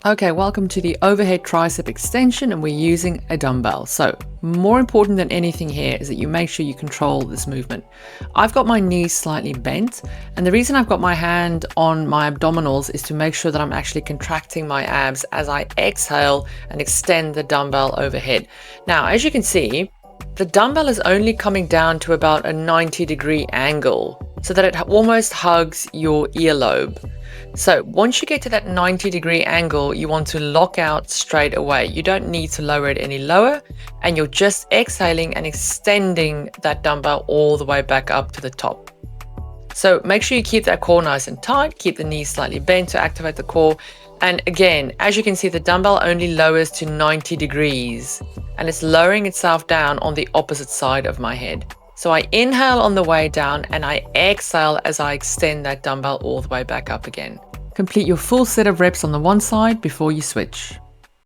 Okay, welcome to the overhead tricep extension, and we're using a dumbbell. So more important than anything here is that you make sure you control this movement. I've got my knees slightly bent, and the reason I've got my hand on my abdominals is to make sure that I'm actually contracting my abs as I exhale and extend the dumbbell overhead. Now, as you can see, the dumbbell is only coming down to about a 90-degree angle so that it almost hugs your earlobe. So once you get to that 90-degree angle, you want to lock out straight away. You don't need to lower it any lower, and you're just exhaling and extending that dumbbell all the way back up to the top. So make sure you keep that core nice and tight, keep the knees slightly bent to activate the core. And again, as you can see, the dumbbell only lowers to 90 degrees and it's lowering itself down on the opposite side of my head. So I inhale on the way down and I exhale as I extend that dumbbell all the way back up again. Complete your full set of reps on the one side before you switch.